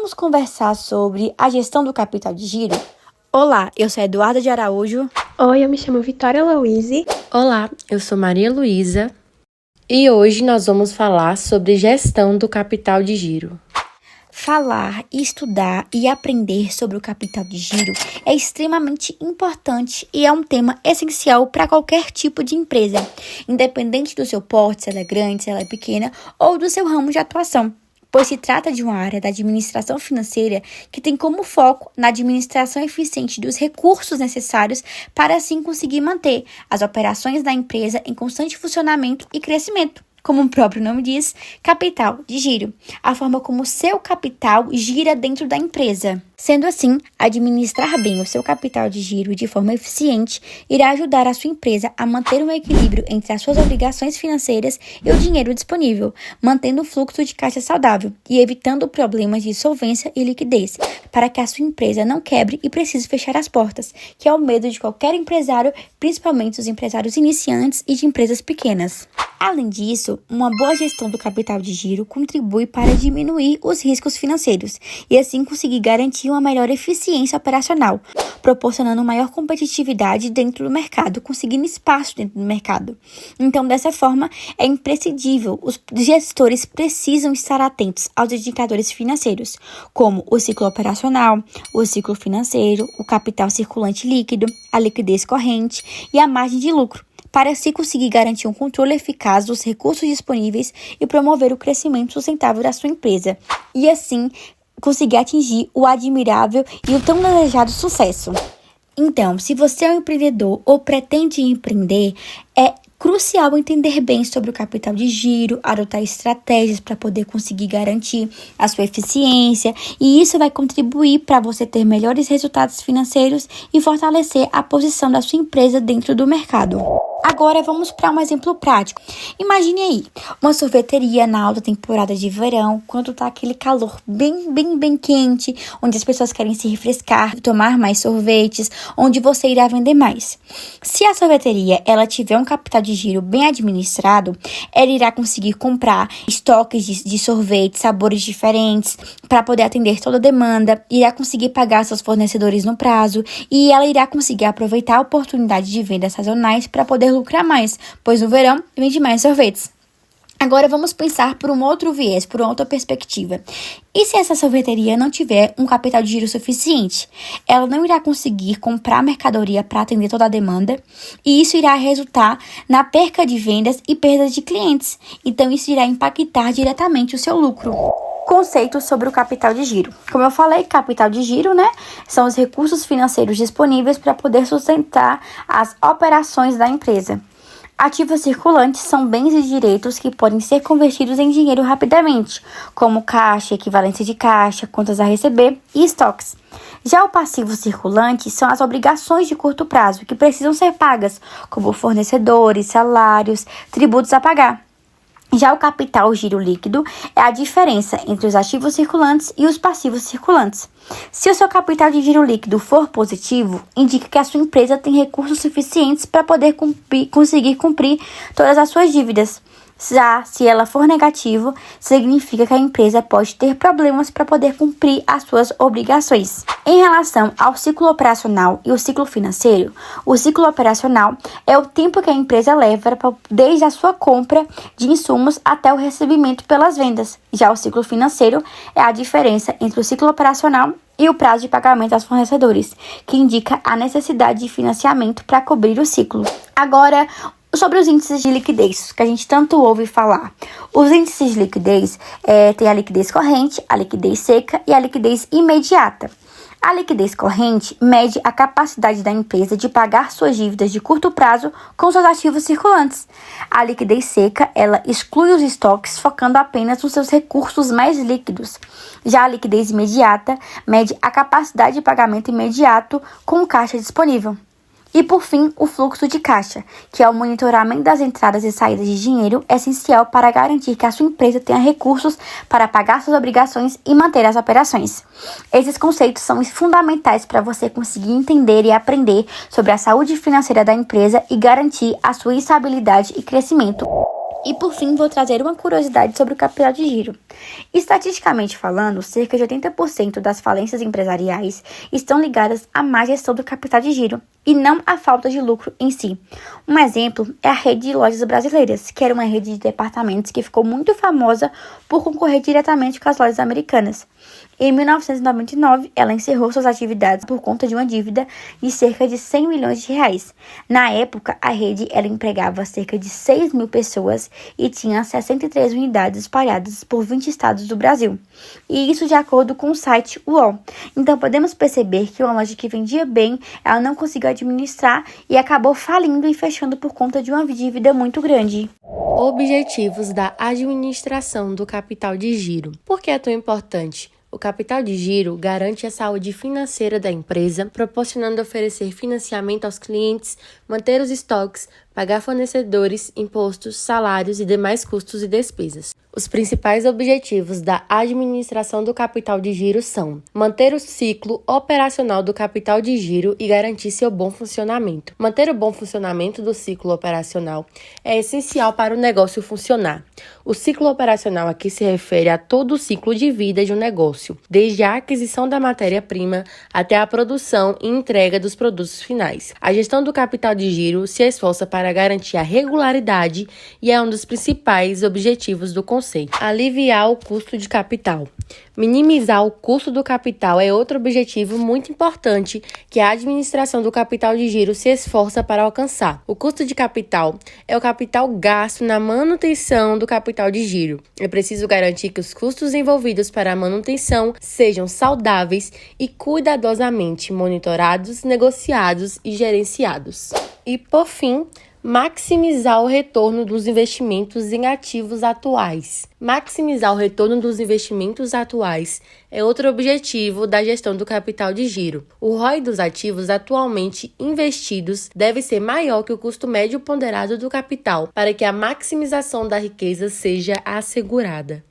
vamos conversar sobre a gestão do capital de giro? Olá, eu sou Eduarda de Araújo. Oi, eu me chamo Vitória Louise. Olá, eu sou Maria Luísa e hoje nós vamos falar sobre gestão do capital de giro. Falar, estudar e aprender sobre o capital de giro é extremamente importante e é um tema essencial para qualquer tipo de empresa, independente do seu porte, se ela é grande, se ela é pequena ou do seu ramo de atuação, pois se trata de uma área da administração financeira que tem como foco na administração eficiente dos recursos necessários para assim conseguir manter as operações da empresa em constante funcionamento e crescimento. Como o próprio nome diz, capital de giro, a forma como o seu capital gira dentro da empresa. Sendo assim, administrar bem o seu capital de giro de forma eficiente irá ajudar a sua empresa a manter um equilíbrio entre as suas obrigações financeiras e o dinheiro disponível, mantendo o fluxo de caixa saudável e evitando problemas de solvência e liquidez, para que a sua empresa não quebre e precise fechar as portas, que é o medo de qualquer empresário, principalmente os empresários iniciantes e de empresas pequenas. Além disso, uma boa gestão do capital de giro contribui para diminuir os riscos financeiros e assim conseguir garantir uma melhor eficiência operacional, proporcionando maior competitividade dentro do mercado, conseguindo espaço dentro do mercado. Então, dessa forma, é imprescindível, os gestores precisam estar atentos aos indicadores financeiros, como o ciclo operacional, o ciclo financeiro, o capital circulante líquido, a liquidez corrente e a margem de lucro, para assim conseguir garantir um controle eficaz dos recursos disponíveis e promover o crescimento sustentável da sua empresa, e assim conseguir atingir o admirável e o tão desejado sucesso. Então, se você é um empreendedor ou pretende empreender, é crucial entender bem sobre o capital de giro, adotar estratégias para poder conseguir garantir a sua eficiência, e isso vai contribuir para você ter melhores resultados financeiros e fortalecer a posição da sua empresa dentro do mercado. Agora vamos para um exemplo prático. Imagine aí, uma sorveteria na alta temporada de verão, quando tá aquele calor bem quente, onde as pessoas querem se refrescar, tomar mais sorvetes, onde você irá vender mais. Se a sorveteria ela tiver um capital de giro bem administrado, ela irá conseguir comprar estoques de sorvetes, sabores diferentes, para poder atender toda a demanda, irá conseguir pagar seus fornecedores no prazo e ela irá conseguir aproveitar a oportunidade de vendas sazonais para poder lucrar mais, pois no verão vende mais sorvetes. Agora vamos pensar por um outro viés, por uma outra perspectiva. E se essa sorveteria não tiver um capital de giro suficiente? Ela não irá conseguir comprar mercadoria para atender toda a demanda, e isso irá resultar na perca de vendas e perda de clientes. Então isso irá impactar diretamente o seu lucro. Conceitos sobre o capital de giro. Como eu falei, capital de giro, são os recursos financeiros disponíveis para poder sustentar as operações da empresa. Ativos circulantes são bens e direitos que podem ser convertidos em dinheiro rapidamente, como caixa, equivalência de caixa, contas a receber e estoques. Já o passivo circulante são as obrigações de curto prazo que precisam ser pagas, como fornecedores, salários, tributos a pagar. Já o capital giro líquido é a diferença entre os ativos circulantes e os passivos circulantes. Se o seu capital de giro líquido for positivo, indica que a sua empresa tem recursos suficientes para poder conseguir cumprir todas as suas dívidas. Já se ela for negativo, significa que a empresa pode ter problemas para poder cumprir as suas obrigações. Em relação ao ciclo operacional e o ciclo financeiro, o ciclo operacional é o tempo que a empresa leva desde a sua compra de insumos até o recebimento pelas vendas. Já o ciclo financeiro é a diferença entre o ciclo operacional e o prazo de pagamento aos fornecedores, que indica a necessidade de financiamento para cobrir o ciclo. Agora, sobre os índices de liquidez, que a gente tanto ouve falar. Os índices de liquidez tem a liquidez corrente, a liquidez seca e a liquidez imediata. A liquidez corrente mede a capacidade da empresa de pagar suas dívidas de curto prazo com seus ativos circulantes. A liquidez seca, ela exclui os estoques, focando apenas nos seus recursos mais líquidos. Já a liquidez imediata mede a capacidade de pagamento imediato com caixa disponível. E, por fim, o fluxo de caixa, que é o monitoramento das entradas e saídas de dinheiro, essencial para garantir que a sua empresa tenha recursos para pagar suas obrigações e manter as operações. Esses conceitos são fundamentais para você conseguir entender e aprender sobre a saúde financeira da empresa e garantir a sua estabilidade e crescimento. E por fim, vou trazer uma curiosidade sobre o capital de giro. Estatisticamente falando, cerca de 80% das falências empresariais estão ligadas à má gestão do capital de giro e não à falta de lucro em si. Um exemplo é a rede de lojas brasileiras, que era uma rede de departamentos que ficou muito famosa por concorrer diretamente com as lojas americanas. Em 1999, ela encerrou suas atividades por conta de uma dívida de cerca de 100 milhões de reais. Na época, a rede ela empregava cerca de 6 mil pessoas e tinha 63 unidades espalhadas por 20 estados do Brasil. E isso de acordo com o site UOL. Então, podemos perceber que uma loja que vendia bem, ela não conseguiu administrar e acabou falindo e fechando por conta de uma dívida muito grande. Objetivos da administração do capital de giro. Por que é tão importante? O capital de giro garante a saúde financeira da empresa, proporcionando oferecer financiamento aos clientes, manter os estoques, pagar fornecedores, impostos, salários e demais custos e despesas. Os principais objetivos da administração do capital de giro são manter o ciclo operacional do capital de giro e garantir seu bom funcionamento. Manter o bom funcionamento do ciclo operacional é essencial para o negócio funcionar. O ciclo operacional aqui se refere a todo o ciclo de vida de um negócio, desde a aquisição da matéria-prima até a produção e entrega dos produtos finais. A gestão do capital de giro se esforça para garantir a regularidade e é um dos principais objetivos do conceito. Aliviar o custo de capital. Minimizar o custo do capital é outro objetivo muito importante que a administração do capital de giro se esforça para alcançar. O custo de capital é o capital gasto na manutenção do capital de giro. É preciso garantir que os custos envolvidos para a manutenção sejam saudáveis e cuidadosamente monitorados, negociados e gerenciados. E, por fim, maximizar o retorno dos investimentos em ativos atuais. Maximizar o retorno dos investimentos atuais é outro objetivo da gestão do capital de giro. O ROI dos ativos atualmente investidos deve ser maior que o custo médio ponderado do capital, para que a maximização da riqueza seja assegurada.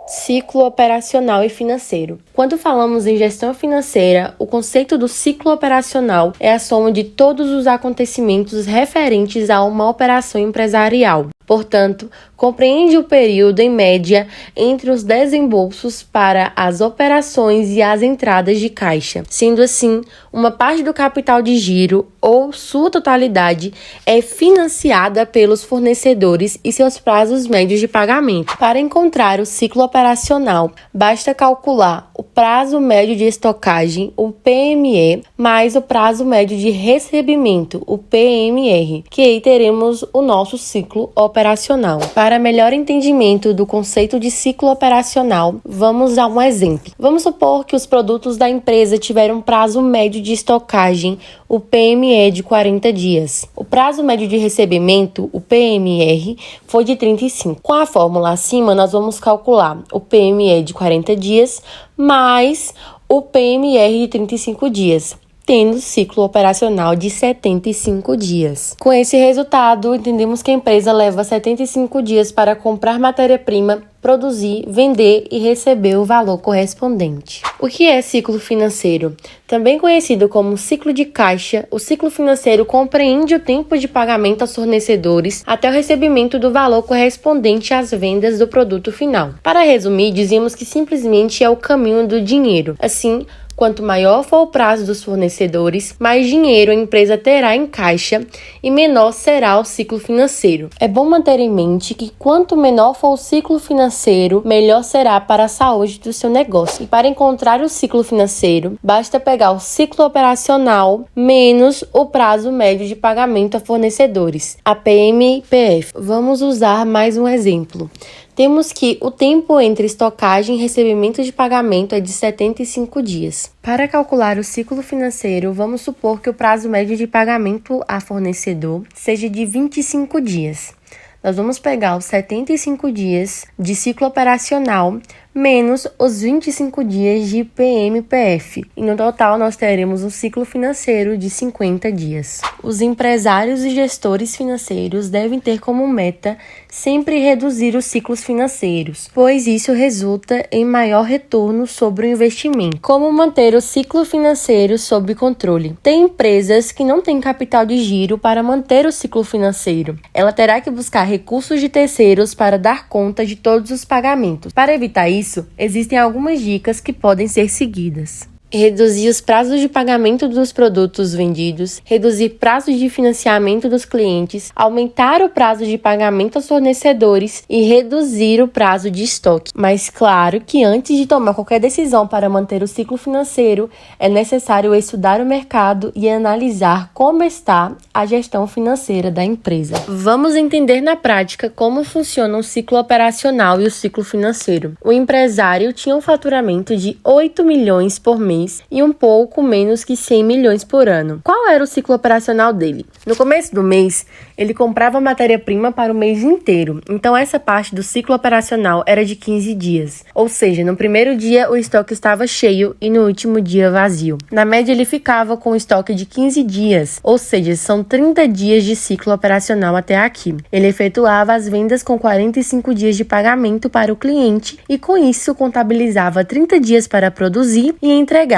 Ciclo operacional e financeiro. Quando falamos em gestão financeira, o conceito do ciclo operacional é a soma de todos os acontecimentos referentes a uma operação empresarial. Portanto, compreende o período, em média, entre os desembolsos para as operações e as entradas de caixa. Sendo assim, uma parte do capital de giro, ou sua totalidade, é financiada pelos fornecedores e seus prazos médios de pagamento. Para encontrar o ciclo operacional, basta calcular o prazo médio de estocagem, o PME, mais o prazo médio de recebimento, o PMR, que aí teremos o nosso ciclo operacional. Para melhor entendimento do conceito de ciclo operacional, vamos a um exemplo. Vamos supor que os produtos da empresa tiveram um prazo médio de estocagem, o PME, de 40 dias. O prazo médio de recebimento, o PMR, foi de 35. Com a fórmula acima, nós vamos calcular o PME de 40 dias mais o PMR de 35 dias. Tendo ciclo operacional de 75 dias. Com esse resultado, entendemos que a empresa leva 75 dias para comprar matéria-prima, produzir, vender e receber o valor correspondente. O que é ciclo financeiro? Também conhecido como ciclo de caixa, o ciclo financeiro compreende o tempo de pagamento aos fornecedores até o recebimento do valor correspondente às vendas do produto final. Para resumir, dizemos que simplesmente é o caminho do dinheiro. Assim, quanto maior for o prazo dos fornecedores, mais dinheiro a empresa terá em caixa e menor será o ciclo financeiro. É bom manter em mente que quanto menor for o ciclo financeiro, melhor será para a saúde do seu negócio. E para encontrar o ciclo financeiro, basta pegar o ciclo operacional menos o prazo médio de pagamento a fornecedores, a PMPF. Vamos usar mais um exemplo. Temos que o tempo entre estocagem e recebimento de pagamento é de 75 dias. Para calcular o ciclo financeiro, vamos supor que o prazo médio de pagamento a fornecedor seja de 25 dias. Nós vamos pegar os 75 dias de ciclo operacional menos os 25 dias de PMPF. E no total nós teremos um ciclo financeiro de 50 dias. Os empresários e gestores financeiros devem ter como meta sempre reduzir os ciclos financeiros, pois isso resulta em maior retorno sobre o investimento. Como manter o ciclo financeiro sob controle? Tem empresas que não têm capital de giro para manter o ciclo financeiro. Ela terá que buscar recursos de terceiros para dar conta de todos os pagamentos. Para evitar isso, existem algumas dicas que podem ser seguidas. Reduzir os prazos de pagamento dos produtos vendidos, reduzir prazos de financiamento dos clientes, aumentar o prazo de pagamento aos fornecedores e reduzir o prazo de estoque. Mas claro que antes de tomar qualquer decisão para manter o ciclo financeiro, é necessário estudar o mercado e analisar como está a gestão financeira da empresa. Vamos entender na prática como funciona o ciclo operacional e o ciclo financeiro. O empresário tinha um faturamento de 8 milhões por mês e um pouco menos que 100 milhões por ano. Qual era o ciclo operacional dele? No começo do mês, ele comprava matéria-prima para o mês inteiro, então essa parte do ciclo operacional era de 15 dias. Ou seja, no primeiro dia o estoque estava cheio e no último dia vazio. Na média ele ficava com um estoque de 15 dias, ou seja, são 30 dias de ciclo operacional até aqui. Ele efetuava as vendas com 45 dias de pagamento para o cliente e com isso contabilizava 30 dias para produzir e entregar.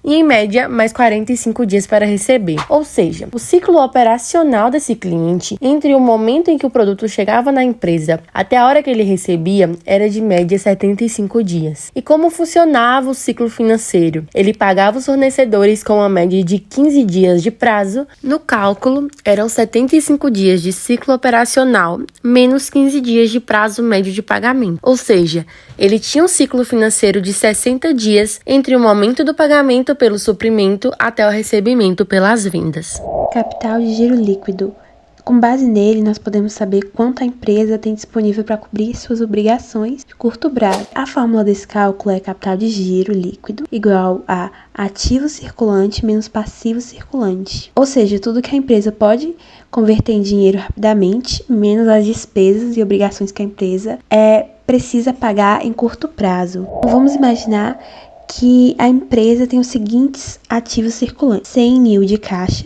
E em média, mais 45 dias para receber. Ou seja, o ciclo operacional desse cliente, entre o momento em que o produto chegava na empresa até a hora que ele recebia, era de média 75 dias. E como funcionava o ciclo financeiro? Ele pagava os fornecedores com uma média de 15 dias de prazo. No cálculo, eram 75 dias de ciclo operacional, menos 15 dias de prazo médio de pagamento. Ou seja, ele tinha um ciclo financeiro de 60 dias entre o momento do pagamento pelo suprimento até o recebimento pelas vendas. Capital de giro líquido. Com base nele, nós podemos saber quanto a empresa tem disponível para cobrir suas obrigações de curto prazo. A fórmula desse cálculo é capital de giro líquido igual a ativo circulante menos passivo circulante. Ou seja, tudo que a empresa pode converter em dinheiro rapidamente, menos as despesas e obrigações que a empresa precisa pagar em curto prazo. Vamos imaginar que a empresa tem os seguintes ativos circulantes: 100 mil de caixa,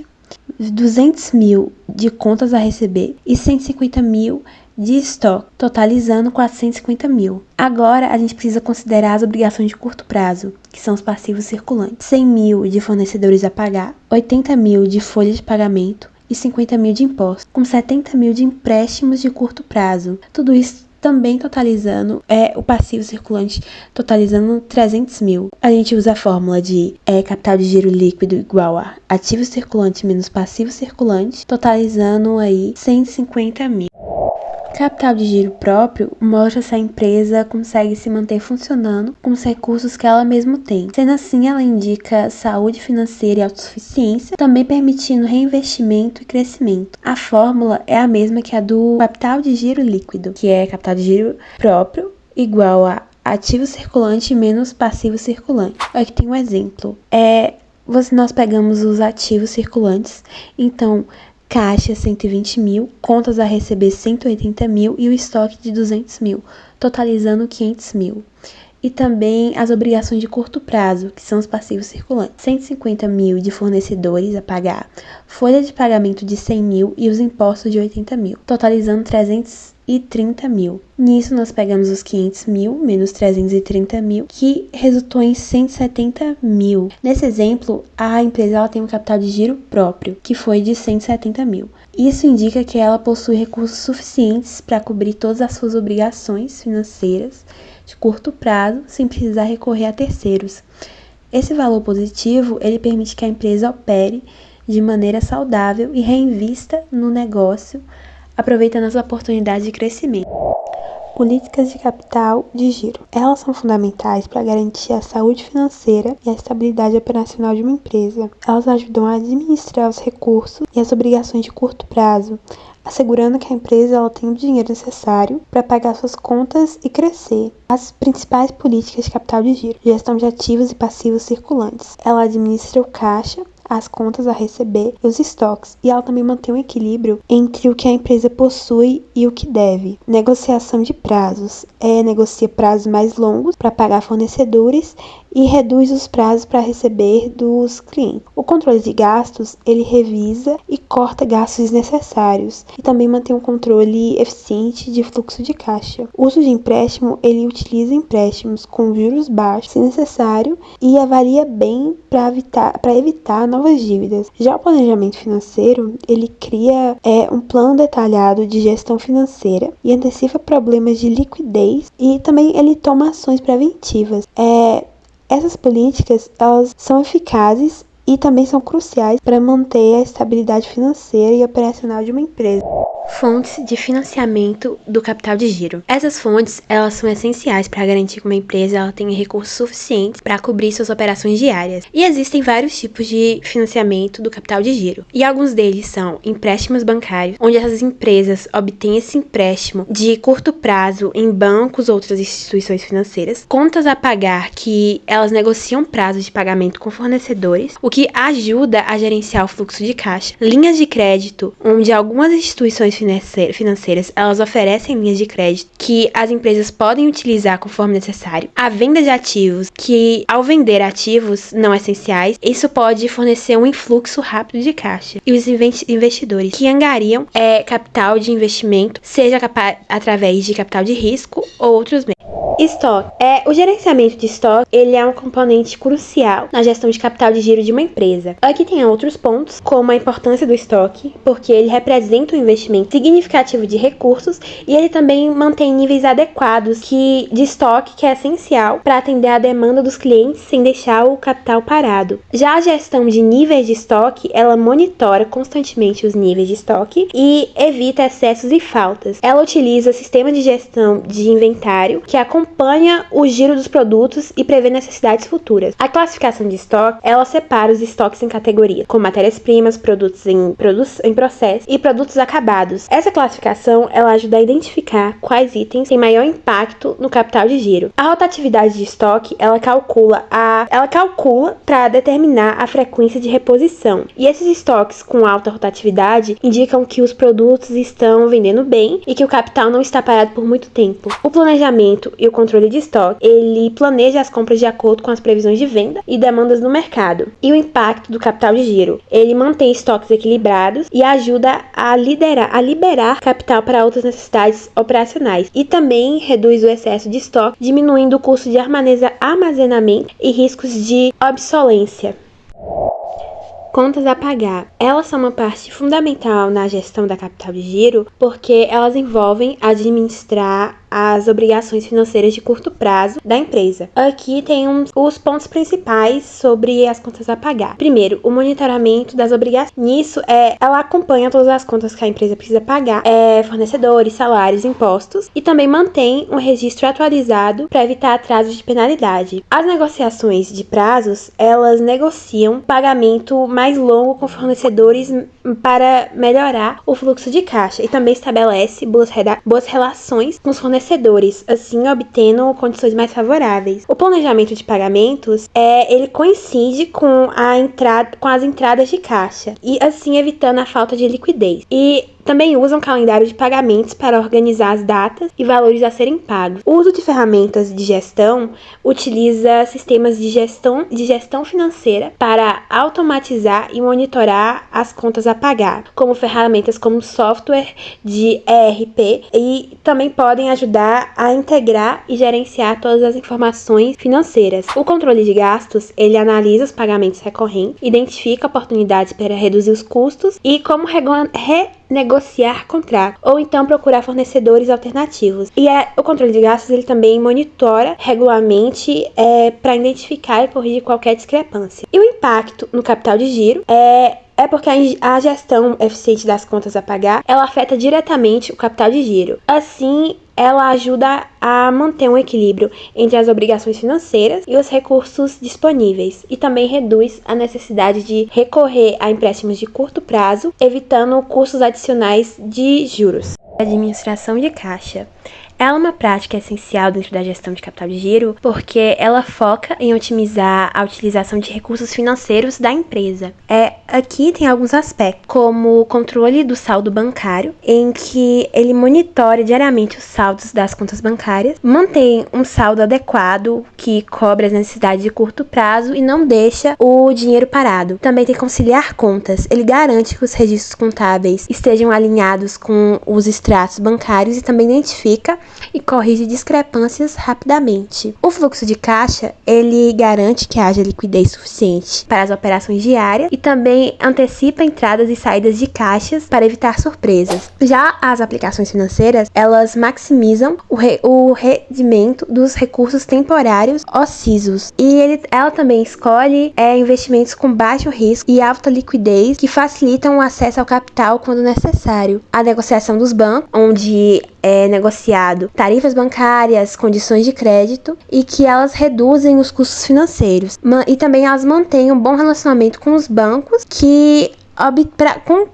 200 mil de contas a receber e 150 mil de estoque, totalizando 450 mil. Agora, a gente precisa considerar as obrigações de curto prazo, que são os passivos circulantes: 100 mil de fornecedores a pagar, 80 mil de folha de pagamento e 50 mil de impostos, com 70 mil de empréstimos de curto prazo. Tudo isso também totalizando, o passivo circulante totalizando 300 mil. A gente usa a fórmula de capital de giro líquido igual a ativo circulante menos passivo circulante, totalizando aí 150 mil. Capital de giro próprio mostra se a empresa consegue se manter funcionando com os recursos que ela mesma tem. Sendo assim, ela indica saúde financeira e autossuficiência, também permitindo reinvestimento e crescimento. A fórmula é a mesma que a do capital de giro líquido, que é capital de giro próprio igual a ativo circulante menos passivo circulante. Aqui tem um exemplo. Nós pegamos os ativos circulantes, então caixa 120 mil, contas a receber 180 mil e o estoque de 200 mil, totalizando 500 mil. E também as obrigações de curto prazo, que são os passivos circulantes: 150 mil de fornecedores a pagar, folha de pagamento de 100 mil e os impostos de 80 mil, totalizando 330 mil. Nisso, nós pegamos os 500 mil menos 330 mil, que resultou em 170 mil. Nesse exemplo, a empresa tem um capital de giro próprio, que foi de 170 mil. Isso indica que ela possui recursos suficientes para cobrir todas as suas obrigações financeiras de curto prazo, sem precisar recorrer a terceiros. Esse valor positivo, ele permite que a empresa opere de maneira saudável e reinvista no negócio, aproveitando as oportunidades de crescimento. Políticas de capital de giro. Elas são fundamentais para garantir a saúde financeira e a estabilidade operacional de uma empresa. Elas ajudam a administrar os recursos e as obrigações de curto prazo, assegurando que a empresa tenha o dinheiro necessário para pagar suas contas e crescer. As principais políticas de capital de giro: gestão de ativos e passivos circulantes. Ela administra o caixa, as contas a receber e os estoques, e ela também mantém um equilíbrio entre o que a empresa possui e o que deve. Negociação de prazos. Negocia prazos mais longos para pagar fornecedores e reduz os prazos para receber dos clientes. O controle de gastos, ele revisa e corta gastos desnecessários e também mantém um controle eficiente de fluxo de caixa. O uso de empréstimo, ele utiliza empréstimos com juros baixos, se necessário, e avalia bem para evitar novas dívidas. Já o planejamento financeiro, ele cria um plano detalhado de gestão financeira e antecipa problemas de liquidez, e também ele toma ações preventivas. Essas políticas, elas são eficazes e também são cruciais para manter a estabilidade financeira e operacional de uma empresa. Fontes de financiamento do capital de giro. Essas fontes, elas são essenciais para garantir que uma empresa ela tenha recursos suficientes para cobrir suas operações diárias. E existem vários tipos de financiamento do capital de giro. E alguns deles são empréstimos bancários, onde essas empresas obtêm esse empréstimo de curto prazo em bancos ou outras instituições financeiras. Contas a pagar, que elas negociam prazos de pagamento com fornecedores, o que ajuda a gerenciar o fluxo de caixa. Linhas de crédito, onde algumas instituições financeiras, elas oferecem linhas de crédito que as empresas podem utilizar conforme necessário. A venda de ativos, que ao vender ativos não essenciais, isso pode fornecer um influxo rápido de caixa. E os investidores que angariam capital de investimento, seja através de capital de risco ou outros meios. Estoque. O gerenciamento de estoque, ele é um componente crucial na gestão de capital de giro de uma empresa. Aqui tem outros pontos, como a importância do estoque, porque ele representa um investimento significativo de recursos e ele também mantém níveis adequados de estoque, que é essencial para atender a demanda dos clientes sem deixar o capital parado. Já a gestão de níveis de estoque, ela monitora constantemente os níveis de estoque e evita excessos e faltas. Ela utiliza sistema de gestão de inventário que acompanha o giro dos produtos e prevê necessidades futuras. A classificação de estoque, ela separa os estoques em categorias, como matérias-primas, produtos em processo e produtos acabados. Essa classificação, ela ajuda a identificar quais itens têm maior impacto no capital de giro. A rotatividade de estoque, ela calcula para determinar a frequência de reposição. E esses estoques com alta rotatividade indicam que os produtos estão vendendo bem e que o capital não está parado por muito tempo. O planejamento e o controle de estoque, ele planeja as compras de acordo com as previsões de venda e demandas no mercado. E o impacto do capital de giro, ele mantém estoques equilibrados e ajuda a liberar capital para outras necessidades operacionais. E também reduz o excesso de estoque, diminuindo o custo de armazenamento e riscos de obsolência. Contas a pagar. Elas são uma parte fundamental na gestão da capital de giro, porque elas envolvem administrar as obrigações financeiras de curto prazo da empresa. Aqui tem os pontos principais sobre as contas a pagar. Primeiro, o monitoramento das obrigações. Nisso, ela acompanha todas as contas que a empresa precisa pagar, fornecedores, salários, impostos, e também mantém um registro atualizado para evitar atrasos de penalidade. As negociações de prazos, elas negociam pagamento mais longo com fornecedores para melhorar o fluxo de caixa e também estabelece boas relações com os fornecedores, assim obtendo condições mais favoráveis. O planejamento de pagamentos ele coincide com as entradas de caixa e assim evitando a falta de liquidez. E também usa um calendário de pagamentos para organizar as datas e valores a serem pagos. O uso de ferramentas de gestão utiliza sistemas de gestão financeira para automatizar e monitorar as contas a pagar, como ferramentas como software de ERP, e também podem ajudar a integrar e gerenciar todas as informações financeiras. O controle de gastos, ele analisa os pagamentos recorrentes, identifica oportunidades para reduzir os custos e como negociar contrato, ou então procurar fornecedores alternativos. E o controle de gastos, ele também monitora regularmente para identificar e corrigir qualquer discrepância. E o impacto no capital de giro porque a gestão eficiente das contas a pagar, ela afeta diretamente o capital de giro. Assim, ela ajuda a manter um equilíbrio entre as obrigações financeiras e os recursos disponíveis, e também reduz a necessidade de recorrer a empréstimos de curto prazo, evitando custos adicionais de juros. Administração de caixa. Ela é uma prática essencial dentro da gestão de capital de giro porque ela foca em otimizar a utilização de recursos financeiros da empresa. Aqui tem alguns aspectos, como o controle do saldo bancário, em que ele monitora diariamente os saldos das contas bancárias, mantém um saldo adequado que cobre as necessidades de curto prazo e não deixa o dinheiro parado. Também tem conciliar contas. Ele garante que os registros contábeis estejam alinhados com os extratos bancários e também identifica e corrige discrepâncias rapidamente. O fluxo de caixa, ele garante que haja liquidez suficiente para as operações diárias e também antecipa entradas e saídas de caixas para evitar surpresas. Já as aplicações financeiras, elas maximizam o rendimento dos recursos temporários ociosos e ela também escolhe investimentos com baixo risco e alta liquidez que facilitam o acesso ao capital quando necessário. A negociação dos bancos, onde é negociado tarifas bancárias, condições de crédito e que elas reduzem os custos financeiros. E também elas mantêm um bom relacionamento com os bancos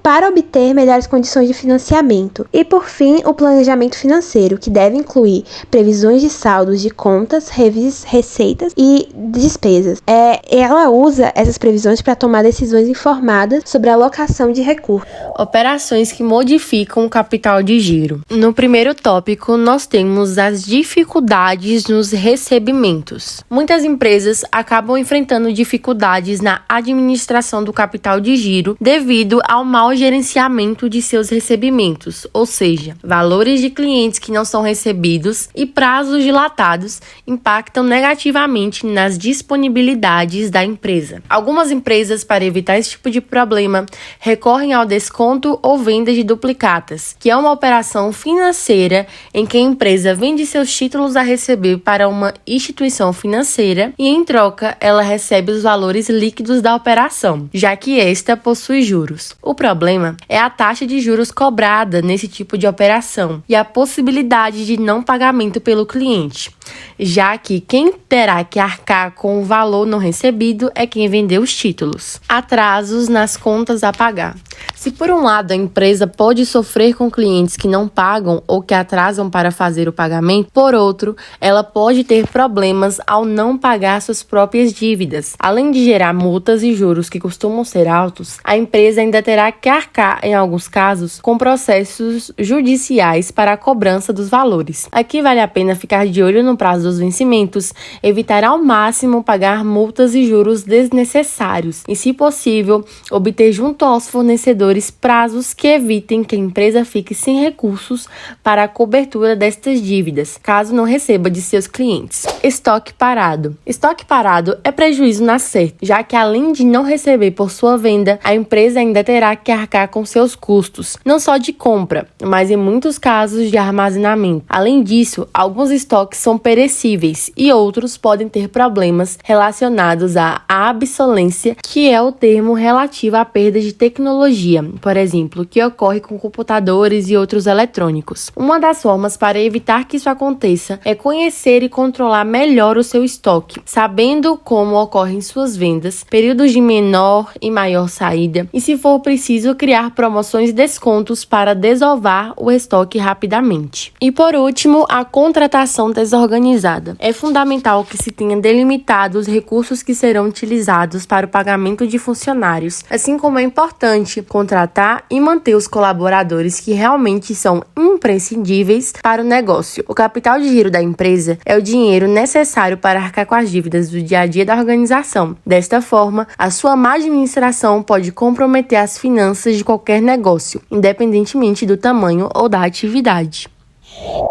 para obter melhores condições de financiamento. E por fim, o planejamento financeiro, que deve incluir previsões de saldos de contas, receitas e despesas. Ela usa essas previsões para tomar decisões informadas sobre a alocação de recursos. Operações que modificam o capital de giro. No primeiro tópico, nós temos as dificuldades nos recebimentos. Muitas empresas acabam enfrentando dificuldades na administração do capital de giro devido ao mau gerenciamento de seus recebimentos, ou seja, valores de clientes que não são recebidos e prazos dilatados impactam negativamente nas disponibilidades da empresa. Algumas empresas, para evitar esse tipo de problema, recorrem ao desconto ou venda de duplicatas, que é uma operação financeira em que a empresa vende seus títulos a receber para uma instituição financeira e, em troca, ela recebe os valores líquidos da operação, já que esta possui juros. O problema é a taxa de juros cobrada nesse tipo de operação e a possibilidade de não pagamento pelo cliente, já que quem terá que arcar com o valor não recebido é quem vendeu os títulos. Atrasos nas contas a pagar. Se por um lado a empresa pode sofrer com clientes que não pagam ou que atrasam para fazer o pagamento, por outro, ela pode ter problemas ao não pagar suas próprias dívidas. Além de gerar multas e juros que costumam ser altos, a empresa ainda terá que arcar, em alguns casos, com processos judiciais para a cobrança dos valores. Aqui vale a pena ficar de olho no prazo dos vencimentos, evitar ao máximo pagar multas e juros desnecessários e, se possível, obter junto aos fornecedores prazos que evitem que a empresa fique sem recursos para a cobertura destas dívidas, caso não receba de seus clientes. Estoque parado. Estoque parado é prejuízo na certa, já que além de não receber por sua venda, a empresa ainda terá que arcar com seus custos, não só de compra, mas em muitos casos de armazenamento. Além disso, alguns estoques são perecíveis e outros podem ter problemas relacionados à obsolescência, que é o termo relativo à perda de tecnologia, por exemplo, que ocorre com computadores e outros eletrônicos. Uma das formas para evitar que isso aconteça é conhecer e controlar melhor o seu estoque, sabendo como ocorrem suas vendas, períodos de menor e maior saída e, se for preciso, criar promoções e descontos para desovar o estoque rapidamente. E por último, a contratação desorganizada. É fundamental que se tenha delimitado os recursos que serão utilizados para o pagamento de funcionários, assim como é importante contratar e manter os colaboradores que realmente são imprescindíveis para o negócio. O capital de giro da empresa é o dinheiro necessário para arcar com as dívidas do dia a dia da organização. Desta forma, a sua má administração pode comprometer as finanças de qualquer negócio, independentemente do tamanho ou da atividade.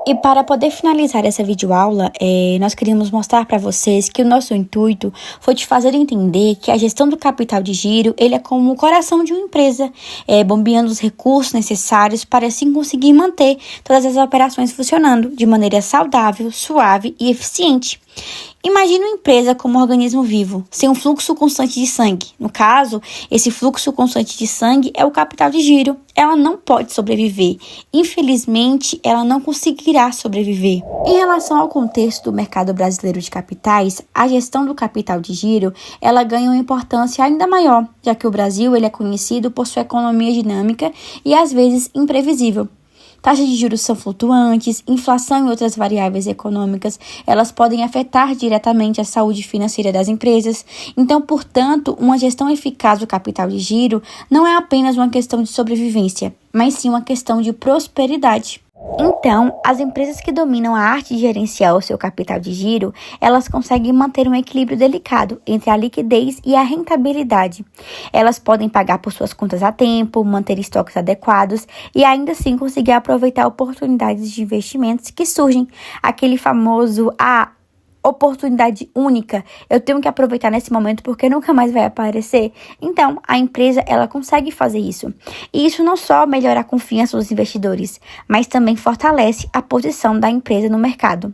E para poder finalizar essa videoaula, nós queríamos mostrar para vocês que o nosso intuito foi te fazer entender que a gestão do capital de giro, ele é como o coração de uma empresa, bombeando os recursos necessários para assim conseguir manter todas as operações funcionando de maneira saudável, suave e eficiente. Imagine uma empresa como um organismo vivo, sem um fluxo constante de sangue. No caso, esse fluxo constante de sangue é o capital de giro. Ela não pode sobreviver. Infelizmente, ela não conseguirá sobreviver. Em relação ao contexto do mercado brasileiro de capitais, a gestão do capital de giro, ela ganha uma importância ainda maior, já que o Brasil ele é conhecido por sua economia dinâmica e às vezes imprevisível. Taxas de juros são flutuantes, inflação e outras variáveis econômicas, elas podem afetar diretamente a saúde financeira das empresas. Então, portanto, uma gestão eficaz do capital de giro não é apenas uma questão de sobrevivência, mas sim uma questão de prosperidade. Então, as empresas que dominam a arte de gerenciar o seu capital de giro, elas conseguem manter um equilíbrio delicado entre a liquidez e a rentabilidade. Elas podem pagar por suas contas a tempo, manter estoques adequados e ainda assim conseguir aproveitar oportunidades de investimentos que surgem. Aquele famoso oportunidade única, eu tenho que aproveitar nesse momento porque nunca mais vai aparecer. Então, a empresa, ela consegue fazer isso. E isso não só melhora a confiança dos investidores, mas também fortalece a posição da empresa no mercado.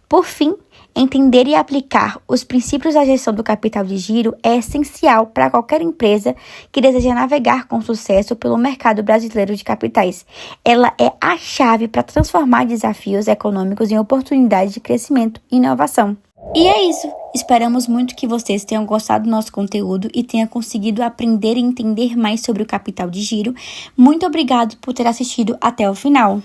Por fim, entender e aplicar os princípios da gestão do capital de giro é essencial para qualquer empresa que deseja navegar com sucesso pelo mercado brasileiro de capitais. Ela é a chave para transformar desafios econômicos em oportunidades de crescimento e inovação. E é isso! Esperamos muito que vocês tenham gostado do nosso conteúdo e tenham conseguido aprender e entender mais sobre o capital de giro. Muito obrigado por ter assistido até o final!